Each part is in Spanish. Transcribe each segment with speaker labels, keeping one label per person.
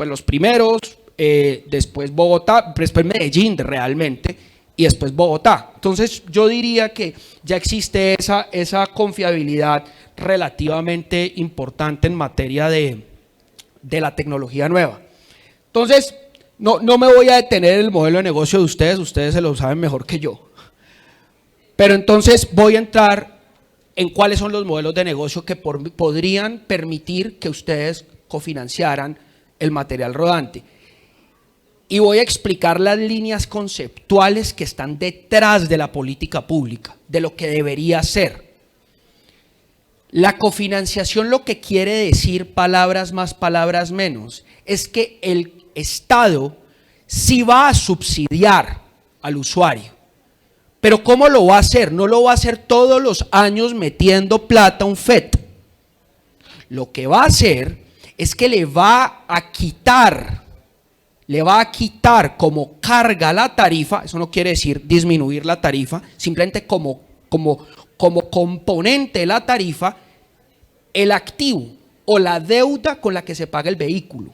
Speaker 1: pues los primeros, después Bogotá, después Medellín realmente, y después Bogotá. Entonces yo diría que ya existe esa confiabilidad relativamente importante en materia de la tecnología nueva. Entonces, no me voy a detener en el modelo de negocio de ustedes se lo saben mejor que yo. Pero entonces voy a entrar en cuáles son los modelos de negocio que podrían permitir que ustedes cofinanciaran el material rodante. Y voy a explicar las líneas conceptuales que están detrás de la política pública, de lo que debería ser. La cofinanciación lo que quiere decir, palabras más, palabras menos, es que el Estado sí va a subsidiar al usuario. Pero ¿cómo lo va a hacer? No lo va a hacer todos los años metiendo plata a un FET. Lo que va a hacer es que le va a quitar como carga la tarifa, eso no quiere decir disminuir la tarifa, simplemente como componente de la tarifa, el activo o la deuda con la que se paga el vehículo.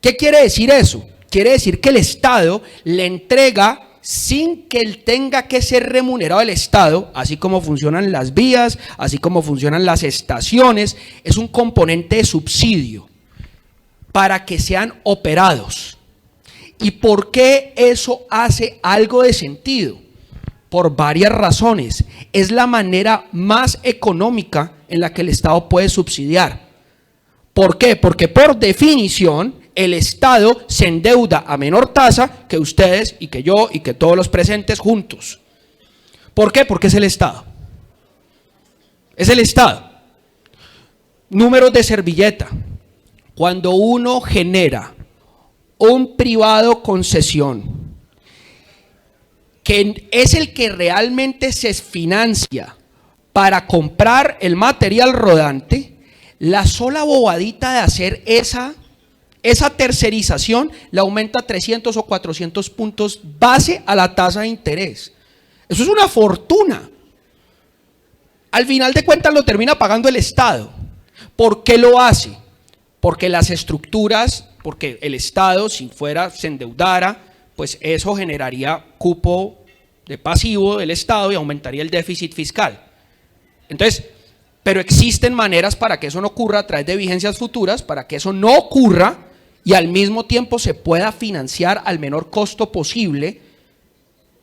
Speaker 1: ¿Qué quiere decir eso? Quiere decir que el Estado le entrega, sin que él tenga que ser remunerado, el Estado, así como funcionan las vías, así como funcionan las estaciones, es un componente de subsidio para que sean operados. ¿Y por qué eso hace algo de sentido? Por varias razones. Es la manera más económica en la que el Estado puede subsidiar. ¿Por qué? Porque por definición el Estado se endeuda a menor tasa que ustedes y que yo y que todos los presentes juntos. ¿Por qué? Porque es el Estado. Es el Estado. Números de servilleta. Cuando uno genera un privado concesión, que es el que realmente se financia para comprar el material rodante, la sola bobadita de hacer esa tercerización la aumenta 300 o 400 puntos base a la tasa de interés. Eso es una fortuna. Al final de cuentas lo termina pagando el Estado. ¿Por qué lo hace? Porque las estructuras, porque el Estado, si se endeudara, pues eso generaría cupo de pasivo del Estado y aumentaría el déficit fiscal. Entonces, pero existen maneras para que eso no ocurra a través de vigencias futuras, para que eso no ocurra y al mismo tiempo se pueda financiar al menor costo posible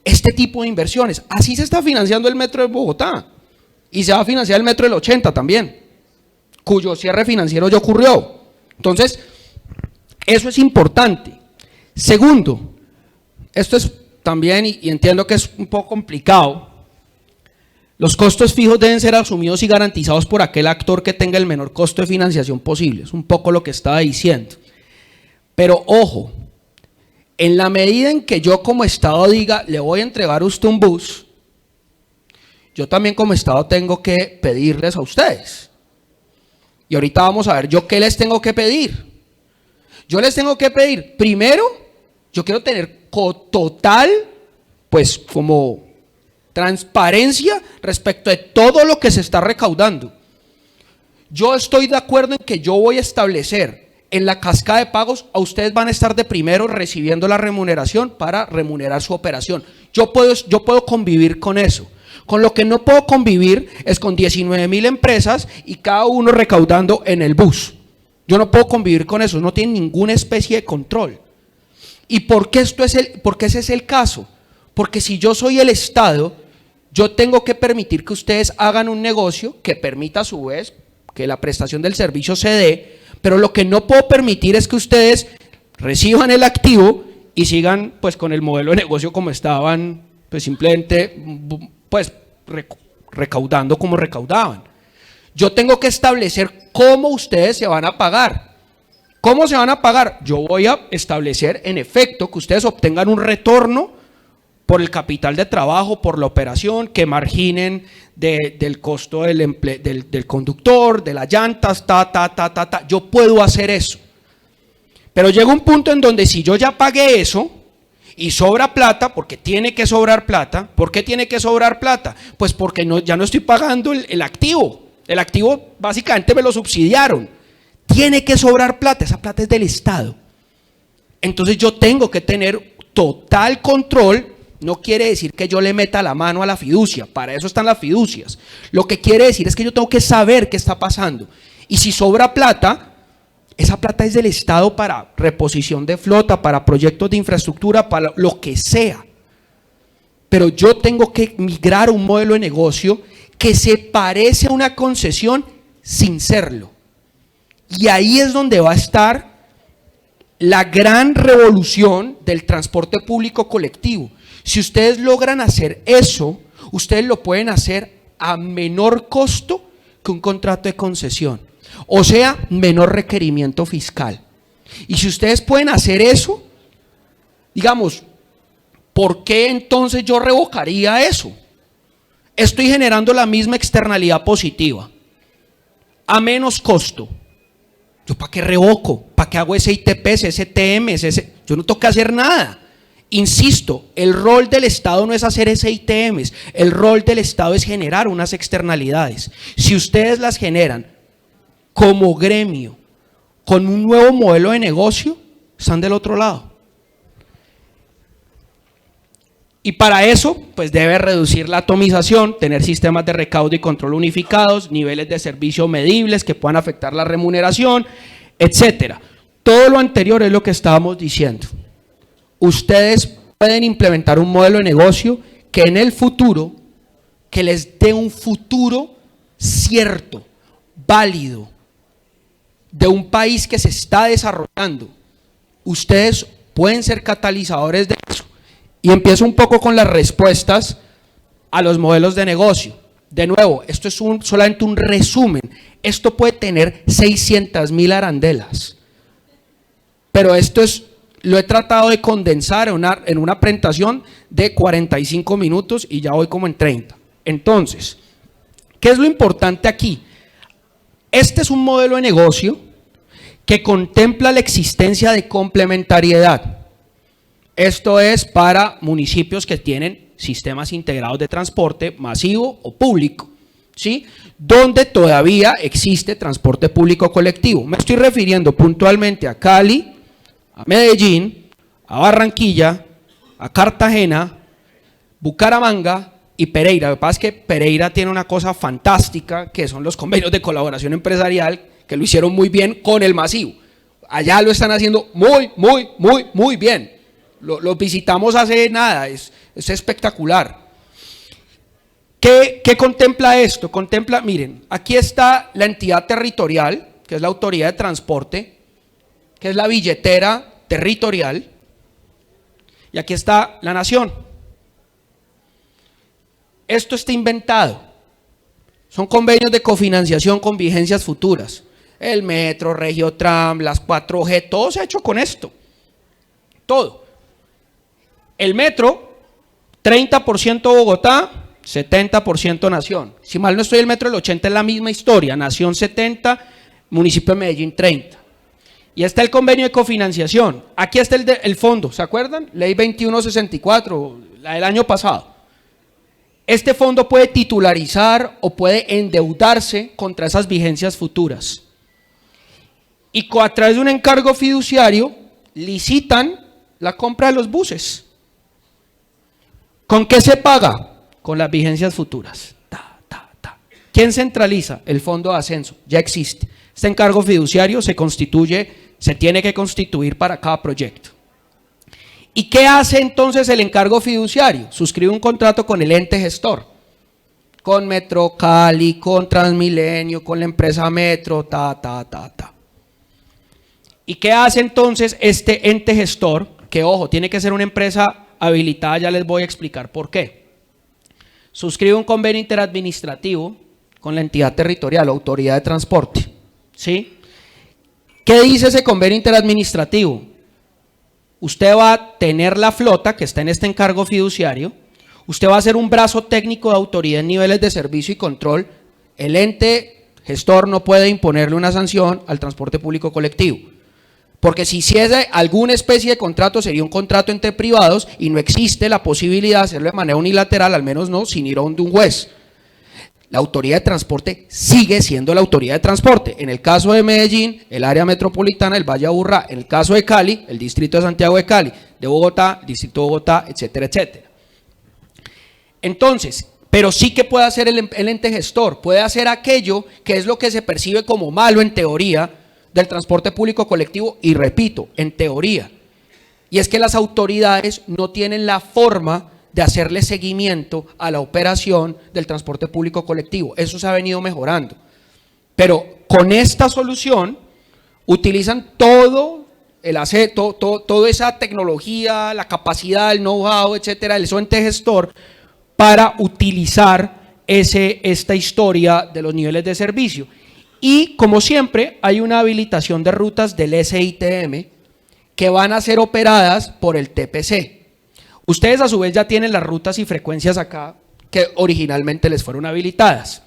Speaker 1: este tipo de inversiones. Así se está financiando el metro de Bogotá y se va a financiar el metro del 80 también, cuyo cierre financiero ya ocurrió. Entonces, eso es importante. Segundo, esto es también, y entiendo que es un poco complicado, los costos fijos deben ser asumidos y garantizados por aquel actor que tenga el menor costo de financiación posible. Es un poco lo que estaba diciendo. Pero ojo, en la medida en que yo como Estado diga, le voy a entregar a usted un bus, yo también como Estado tengo que pedirles a ustedes. Y ahorita vamos a ver, ¿yo qué les tengo que pedir? Yo les tengo que pedir, primero, yo quiero tener total, pues como transparencia respecto de todo lo que se está recaudando. Yo estoy de acuerdo en que yo voy a establecer en la cascada de pagos, a ustedes van a estar de primero recibiendo la remuneración para remunerar su operación. Yo puedo convivir con eso. Con lo que no puedo convivir es con 19.000 empresas y cada uno recaudando en el bus. Yo no puedo convivir con eso, no tiene ninguna especie de control. ¿Y por qué ese es el caso? Porque si yo soy el Estado, yo tengo que permitir que ustedes hagan un negocio que permita a su vez que la prestación del servicio se dé, pero lo que no puedo permitir es que ustedes reciban el activo y sigan pues con el modelo de negocio como estaban, pues simplemente pues recaudando como recaudaban. Yo tengo que establecer cómo ustedes se van a pagar. ¿Cómo se van a pagar? Yo voy a establecer en efecto que ustedes obtengan un retorno por el capital de trabajo, por la operación, que marginen del costo del conductor, de las llantas, Yo puedo hacer eso. Pero llega un punto en donde si yo ya pagué eso y sobra plata, porque tiene que sobrar plata. ¿Por qué tiene que sobrar plata? Pues porque ya no estoy pagando el activo. El activo básicamente me lo subsidiaron. tiene que sobrar plata, esa plata es del Estado. Entonces yo tengo que tener total control. No quiere decir que yo le meta la mano a la fiducia, para eso están las fiducias. Lo que quiere decir es que yo tengo que saber qué está pasando. Y si sobra plata, esa plata es del Estado para reposición de flota, para proyectos de infraestructura, para lo que sea. Pero yo tengo que migrar a un modelo de negocio que se parece a una concesión sin serlo. Y ahí es donde va a estar la gran revolución del transporte público colectivo. Si ustedes logran hacer eso, ustedes lo pueden hacer a menor costo que un contrato de concesión. O sea, menor requerimiento fiscal. Y si ustedes pueden hacer eso, digamos, ¿por qué entonces yo revocaría eso? Estoy generando la misma externalidad positiva, a menos costo. ¿Yo para qué revoco? ¿Para qué hago ese ITP, ese TM? Yo no tengo que hacer nada. Insisto, el rol del Estado no es hacer ese ITMs, el rol del Estado es generar unas externalidades. Si ustedes las generan como gremio, con un nuevo modelo de negocio, están del otro lado. Y para eso, pues debe reducir la atomización, tener sistemas de recaudo y control unificados, niveles de servicio medibles que puedan afectar la remuneración, etcétera. Todo lo anterior es lo que estábamos diciendo. Ustedes pueden implementar un modelo de negocio que en el futuro, que les dé un futuro cierto, válido, de un país que se está desarrollando. Ustedes pueden ser catalizadores de eso. Y empiezo un poco con las respuestas a los modelos de negocio. De nuevo, esto es solamente un resumen. Esto puede tener 600,000 arandelas. Pero esto lo he tratado de condensar en una presentación de 45 minutos y ya voy como en 30. Entonces, ¿qué es lo importante aquí? Este es un modelo de negocio que contempla la existencia de complementariedad. Esto es para municipios que tienen sistemas integrados de transporte masivo o público, ¿sí? Donde todavía existe transporte público colectivo. Me estoy refiriendo puntualmente a Cali, a Medellín, a Barranquilla, a Cartagena, Bucaramanga y Pereira. Lo que pasa es que Pereira tiene una cosa fantástica, que son los convenios de colaboración empresarial, que lo hicieron muy bien con el masivo. Allá lo están haciendo muy bien. Lo visitamos hace nada, es espectacular. ¿Qué contempla esto? Contempla, miren, aquí está la entidad territorial, que es la autoridad de transporte, que es la billetera territorial, y aquí está la nación. Esto está inventado, son convenios de cofinanciación con vigencias futuras. El metro, Regiotram, las 4G, todo se ha hecho con esto, todo. El metro, 30% Bogotá, 70% Nación. Si mal no estoy, el metro del 80 es la misma historia, Nación 70, municipio de Medellín 30. Y está el convenio de cofinanciación. Aquí está el fondo, ¿se acuerdan? Ley 2164, la del año pasado. Este fondo puede titularizar o puede endeudarse contra esas vigencias futuras. Y a través de un encargo fiduciario, licitan la compra de los buses. ¿Con qué se paga? Con las vigencias futuras. ¿Quién centraliza? El fondo de ascenso, ya existe. Este encargo fiduciario se tiene que constituir para cada proyecto. ¿Y qué hace entonces el encargo fiduciario? Suscribe un contrato con el ente gestor, con Metro Cali, con Transmilenio, con la empresa Metro, ¿Y qué hace entonces este ente gestor? Que ojo, tiene que ser una empresa habilitada, ya les voy a explicar por qué. Suscribe un convenio interadministrativo con la entidad territorial, autoridad de transporte, ¿sí? ¿Qué dice ese convenio interadministrativo? Usted va a tener la flota que está en este encargo fiduciario, usted va a ser un brazo técnico de autoridad en niveles de servicio y control. El ente gestor no puede imponerle una sanción al transporte público colectivo. Porque si hiciese alguna especie de contrato, sería un contrato entre privados y no existe la posibilidad de hacerlo de manera unilateral, al menos no sin ir a un juez. La autoridad de transporte sigue siendo la autoridad de transporte. En el caso de Medellín, el área metropolitana, el Valle de Aburrá. En el caso de Cali, el distrito de Santiago de Cali. De Bogotá, el distrito de Bogotá, etcétera, etcétera. Entonces, pero sí que puede hacer el ente gestor. Puede hacer aquello que es lo que se percibe como malo en teoría del transporte público colectivo. Y repito, en teoría. Y es que las autoridades no tienen la forma de hacerle seguimiento a la operación del transporte público colectivo. Eso se ha venido mejorando. Pero con esta solución utilizan todo toda esa tecnología, la capacidad, el know-how, etcétera, el ente gestor para utilizar esta historia de los niveles de servicio. Y como siempre, hay una habilitación de rutas del SITM que van a ser operadas por el TPC. Ustedes a su vez ya tienen las rutas y frecuencias acá que originalmente les fueron habilitadas.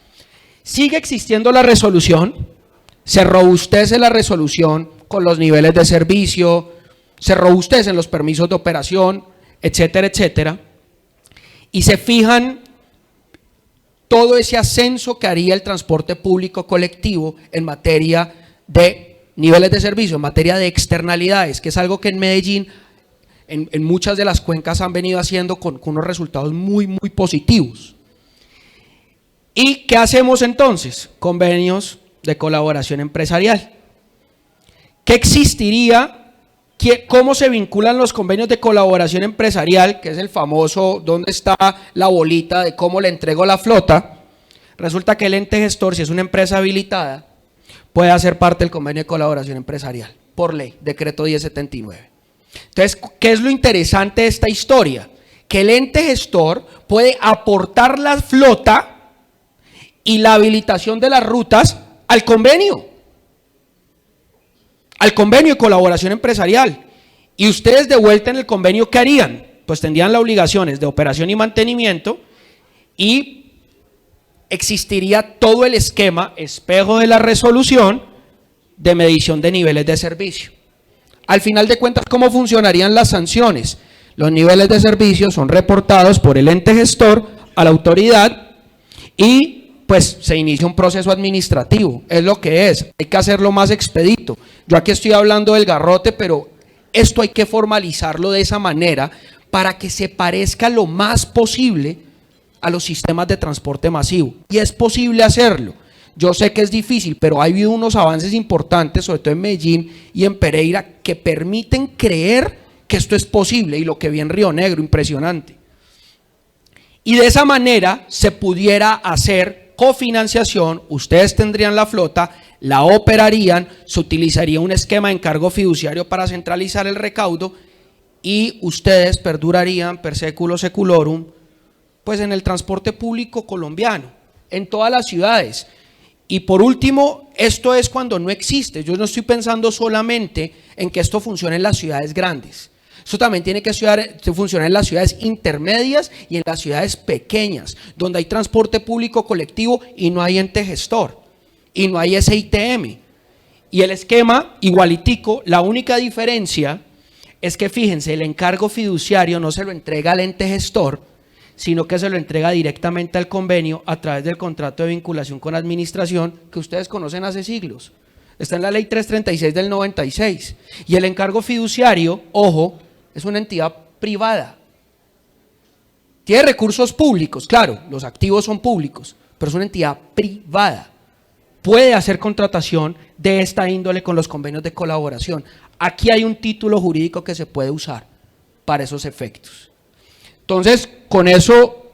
Speaker 1: Sigue existiendo la resolución, se robustece la resolución con los niveles de servicio, se robustecen los permisos de operación, etcétera, etcétera, y se fijan todo ese ascenso que haría el transporte público colectivo en materia de niveles de servicio, en materia de externalidades, que es algo que en Medellín en muchas de las cuencas han venido haciendo con unos resultados muy, muy positivos. ¿Y qué hacemos entonces? Convenios de colaboración empresarial. ¿Qué existiría? ¿Cómo se vinculan los convenios de colaboración empresarial? Que es el famoso, ¿dónde está la bolita de cómo le entrego la flota? Resulta que el ente gestor, si es una empresa habilitada, puede hacer parte del convenio de colaboración empresarial, por ley, decreto 1079. Entonces, ¿qué es lo interesante de esta historia? Que el ente gestor puede aportar la flota y la habilitación de las rutas al convenio de colaboración empresarial. Y ustedes de vuelta en el convenio, ¿qué harían? Pues tendrían las obligaciones de operación y mantenimiento y existiría todo el esquema, espejo de la resolución de medición de niveles de servicio. Al final de cuentas, ¿cómo funcionarían las sanciones? Los niveles de servicio son reportados por el ente gestor a la autoridad y pues se inicia un proceso administrativo, es lo que es, hay que hacerlo más expedito. Yo aquí estoy hablando del garrote, pero esto hay que formalizarlo de esa manera para que se parezca lo más posible a los sistemas de transporte masivo. Y es posible hacerlo. Yo sé que es difícil, pero ha habido unos avances importantes, sobre todo en Medellín y en Pereira, que permiten creer que esto es posible, y lo que vi en Río Negro, impresionante. Y de esa manera se pudiera hacer cofinanciación, ustedes tendrían la flota, la operarían, se utilizaría un esquema de encargo fiduciario para centralizar el recaudo y ustedes perdurarían per seculo seculorum, pues en el transporte público colombiano, en todas las ciudades. Y por último, esto es cuando no existe. Yo no estoy pensando solamente en que esto funcione en las ciudades grandes. Esto también tiene que funcionar en las ciudades intermedias y en las ciudades pequeñas, donde hay transporte público colectivo y no hay ente gestor, y no hay SITM. Y el esquema igualitico, la única diferencia es que fíjense, el encargo fiduciario no se lo entrega al ente gestor, sino que se lo entrega directamente al convenio a través del contrato de vinculación con administración que ustedes conocen hace siglos. Está en la ley 336 del 96. Y el encargo fiduciario, ojo, es una entidad privada. Tiene recursos públicos, claro, los activos son públicos, pero es una entidad privada. Puede hacer contratación de esta índole con los convenios de colaboración. Aquí hay un título jurídico que se puede usar para esos efectos. Entonces, con eso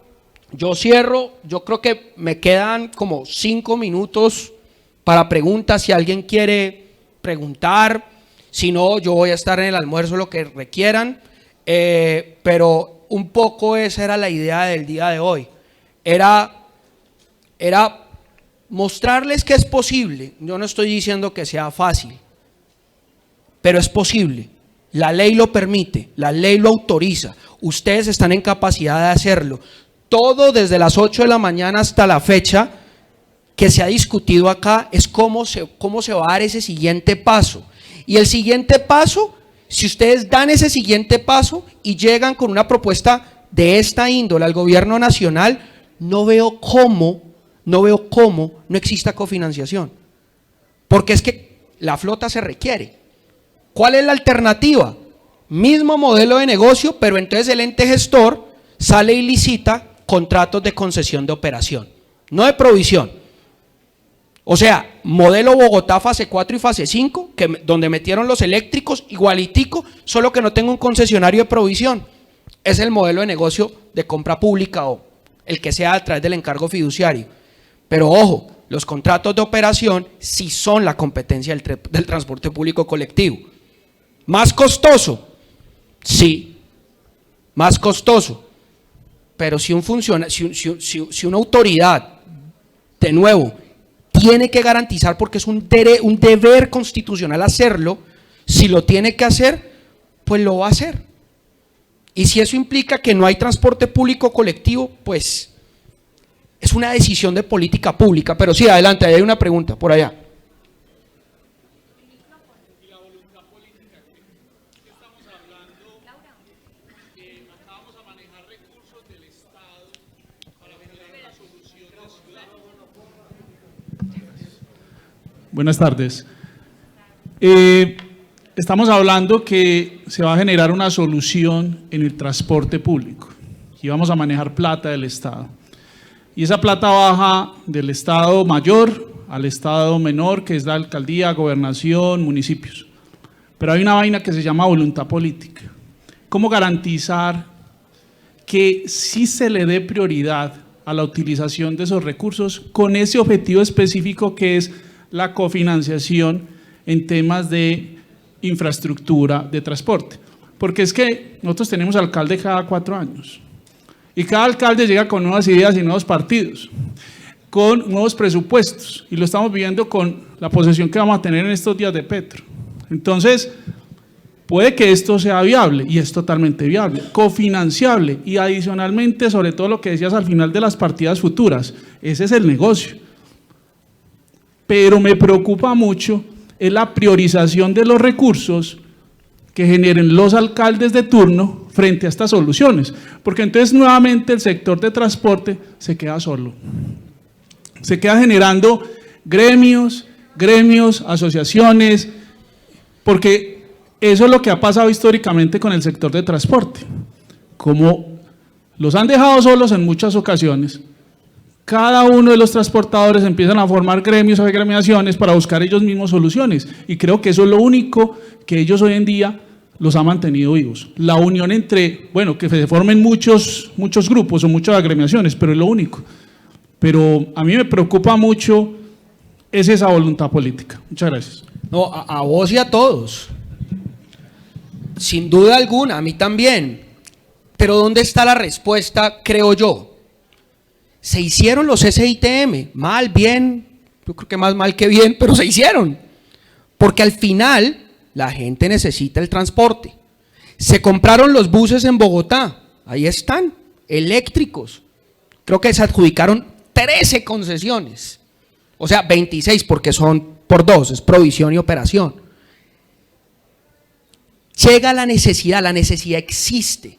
Speaker 1: yo cierro. Yo creo que me quedan como 5 minutos para preguntas, si alguien quiere preguntar. Si no, yo voy a estar en el almuerzo, lo que requieran. Pero un poco esa era la idea del día de hoy. Era mostrarles que es posible. Yo no estoy diciendo que sea fácil, pero es posible. La ley lo permite, la ley lo autoriza. Ustedes están en capacidad de hacerlo. Todo desde las 8 de la mañana hasta la fecha que se ha discutido acá es cómo se va a dar ese siguiente paso. Y el siguiente paso, si ustedes dan ese siguiente paso y llegan con una propuesta de esta índole al gobierno nacional, no veo cómo no veo cómo no exista cofinanciación. Porque es que la flota se requiere. ¿Cuál es la alternativa? Mismo modelo de negocio, pero entonces el ente gestor sale y licita contratos de concesión de operación, no de provisión. O sea, modelo Bogotá fase 4 y fase 5, donde metieron los eléctricos igualitico, solo que no tengo un concesionario de provisión. Es el modelo de negocio de compra pública o el que sea a través del encargo fiduciario. Pero ojo, los contratos de operación sí son la competencia del transporte público colectivo. ¿Más costoso? Sí, más costoso. Pero si una autoridad, de nuevo, tiene que garantizar, porque es un deber constitucional hacerlo, si lo tiene que hacer, pues lo va a hacer. Y si eso implica que no hay transporte público colectivo, pues es una decisión de política pública. Pero sí, adelante, ahí hay una pregunta, por allá.
Speaker 2: Y la voluntad política, ¿qué estamos hablando? Que acabamos a manejar recursos del Estado para generar una solución de ciudad. Buenas tardes. Estamos hablando que se va a generar una solución en el transporte público y vamos a manejar plata del Estado. Y esa plata baja del Estado mayor al Estado menor, que es la alcaldía, gobernación, municipios. Pero hay una vaina que se llama voluntad política. ¿Cómo garantizar que sí se le dé prioridad a la utilización de esos recursos con ese objetivo específico que es la cofinanciación en temas de infraestructura de transporte? Porque es que nosotros tenemos alcalde cada 4 años y cada alcalde llega con nuevas ideas y nuevos partidos, con nuevos presupuestos, y lo estamos viendo con la posesión que vamos a tener en estos días de Petro. Entonces, puede que esto sea viable, y es totalmente viable, cofinanciable, y adicionalmente, sobre todo lo que decías al final de las partidas futuras, ese es el negocio. Pero me preocupa mucho es la priorización de los recursos que generen los alcaldes de turno frente a estas soluciones, porque entonces nuevamente el sector de transporte se queda solo, se queda generando gremios, asociaciones, porque eso es lo que ha pasado históricamente con el sector de transporte. Como los han dejado solos en muchas ocasiones, cada uno de los transportadores empiezan a formar gremios o agremiaciones para buscar ellos mismos soluciones, y creo que eso es lo único que ellos hoy en día los ha mantenido vivos. La unión entre, bueno, que se formen muchos grupos o muchas agremiaciones, pero es lo único. Pero a mí me preocupa mucho es esa voluntad política. Muchas gracias.
Speaker 1: No, a vos y a todos. Sin duda alguna, a mí también. Pero ¿dónde está la respuesta, creo yo? Se hicieron los SITM, mal, bien, yo creo que más mal que bien, pero se hicieron. Porque al final la gente necesita el transporte. Se compraron los buses en Bogotá, ahí están, eléctricos. Creo que se adjudicaron 13 concesiones, o sea 26 porque son por 2, es provisión y operación. Llega la necesidad existe.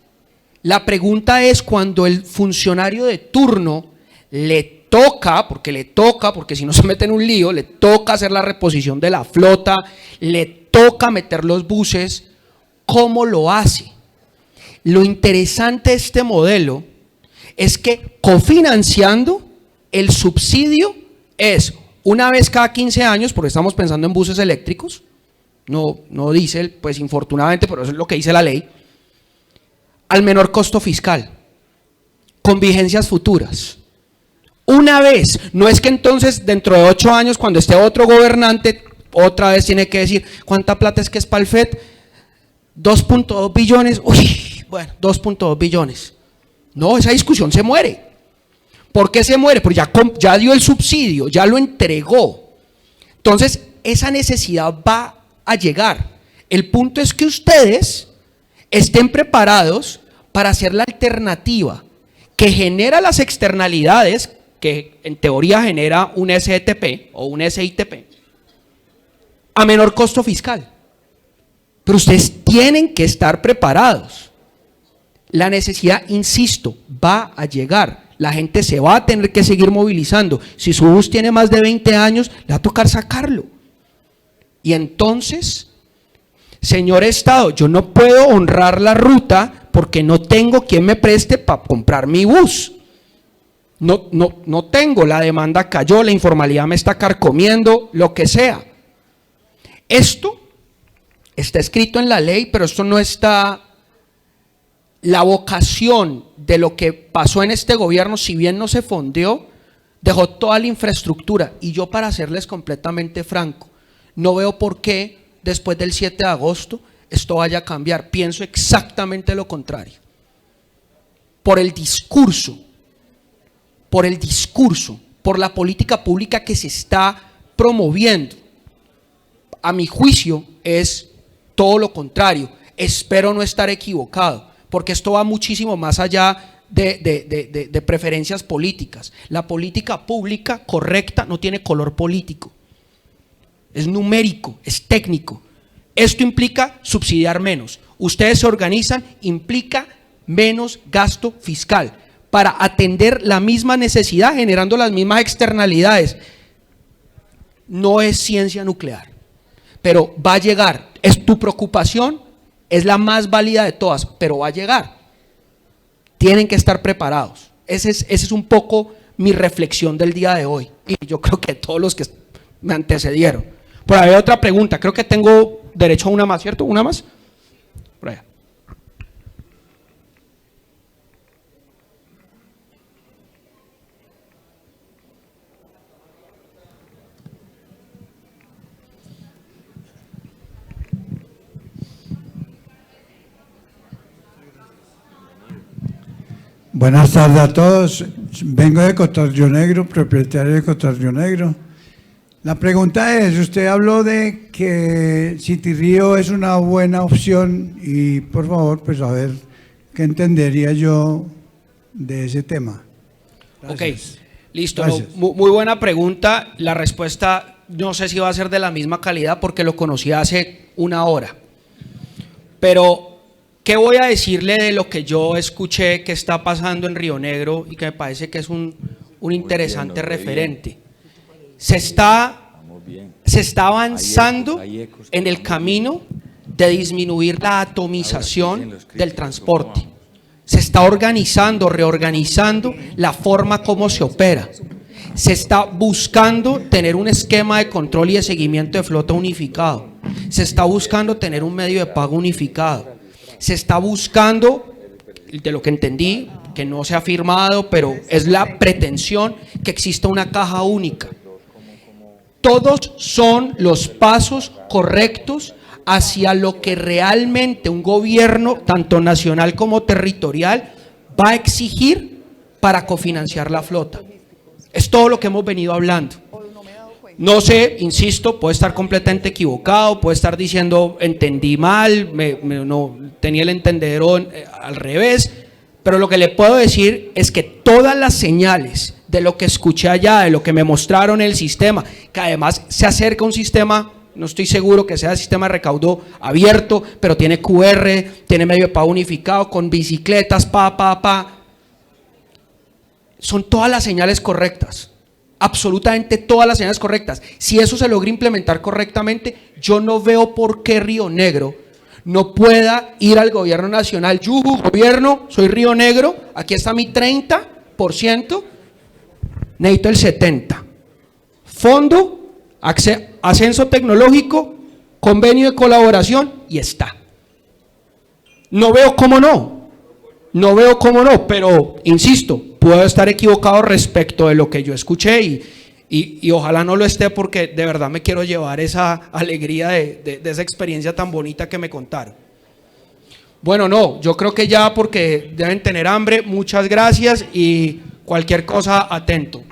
Speaker 1: La pregunta es cuando el funcionario de turno le toca, porque si no se mete en un lío, le toca hacer la reposición de la flota, le toca meter los buses, ¿cómo lo hace? Lo interesante de este modelo es que cofinanciando el subsidio es una vez cada 15 años, porque estamos pensando en buses eléctricos, no diésel, pues infortunadamente, pero eso es lo que dice la ley, al menor costo fiscal, con vigencias futuras. Una vez, no es que entonces dentro de 8 años, cuando esté otro gobernante, otra vez tiene que decir, ¿cuánta plata es que es para el FED? 2.2 billones, uy, bueno, 2.2 billones. No, esa discusión se muere. ¿Por qué se muere? Porque ya dio el subsidio, ya lo entregó. Entonces, esa necesidad va a llegar. El punto es que ustedes estén preparados para hacer la alternativa que genera las externalidades, que en teoría genera un STP o un SITP, a menor costo fiscal. Pero ustedes tienen que estar preparados. La necesidad, insisto, va a llegar. La gente se va a tener que seguir movilizando. Si su bus tiene más de 20 años, le va a tocar sacarlo. Y entonces, señor Estado, yo no puedo honrar la ruta porque no tengo quien me preste para comprar mi bus. No tengo, la demanda cayó, la informalidad me está carcomiendo, lo que sea. Esto está escrito en la ley, pero esto no está. La vocación de lo que pasó en este gobierno, si bien no se fondeó, dejó toda la infraestructura. Y yo, para serles completamente franco, no veo por qué después del 7 de agosto esto vaya a cambiar. Pienso exactamente lo contrario. Por el discurso, por la política pública que se está promoviendo. A mi juicio es todo lo contrario. Espero no estar equivocado, porque esto va muchísimo más allá de preferencias políticas. La política pública correcta no tiene color político. Es numérico, es técnico. Esto implica subsidiar menos. Ustedes se organizan, implica menos gasto fiscal para atender la misma necesidad, generando las mismas externalidades. No es ciencia nuclear, pero va a llegar. Es tu preocupación, es la más válida de todas, pero va a llegar. Tienen que estar preparados. Esa es un poco mi reflexión del día de hoy, y yo creo que todos los que me antecedieron. Por ahí hay otra pregunta, creo que tengo derecho a una más, ¿cierto? ¿Una más? Por allá.
Speaker 3: Buenas tardes a todos. Vengo de Cotarrío Negro, propietario de Cotarrío Negro. La pregunta es, usted habló de que Citirrío es una buena opción y por favor, pues a ver, ¿qué entendería yo de ese tema? Gracias.
Speaker 1: Ok, listo. No, muy buena pregunta. La respuesta no sé si va a ser de la misma calidad porque lo conocí hace una hora. Pero, ¿qué voy a decirle de lo que yo escuché que está pasando en Río Negro y que me parece que es un interesante referente? Se está avanzando en el camino de disminuir la atomización del transporte. Se está organizando, reorganizando la forma como se opera. Se está buscando tener un esquema de control y de seguimiento de flota unificado. Se está buscando tener un medio de pago unificado. Se está buscando, de lo que entendí, que no se ha firmado, pero es la pretensión que exista una caja única. Todos son los pasos correctos hacia lo que realmente un gobierno, tanto nacional como territorial, va a exigir para cofinanciar la flota. Es todo lo que hemos venido hablando. No sé, insisto, puedo estar completamente equivocado, puedo estar diciendo entendí mal, no tenía el entendedero al revés, pero lo que le puedo decir es que todas las señales de lo que escuché allá, de lo que me mostraron en el sistema, que además se acerca a un sistema, no estoy seguro que sea el sistema de recaudo abierto, pero tiene QR, tiene medio de pago unificado, con bicicletas, son todas las señales correctas. Absolutamente todas las señales correctas. Si eso se logra implementar correctamente, yo no veo por qué Río Negro no pueda ir al gobierno nacional. Yuhu, gobierno, soy Río Negro, aquí está mi 30%, necesito el 70%. Fondo, ascenso tecnológico, convenio de colaboración y está. No veo cómo no, pero insisto, puedo estar equivocado respecto de lo que yo escuché y ojalá no lo esté porque de verdad me quiero llevar esa alegría de esa experiencia tan bonita que me contaron. Bueno, no, yo creo que ya porque deben tener hambre, muchas gracias y cualquier cosa atento.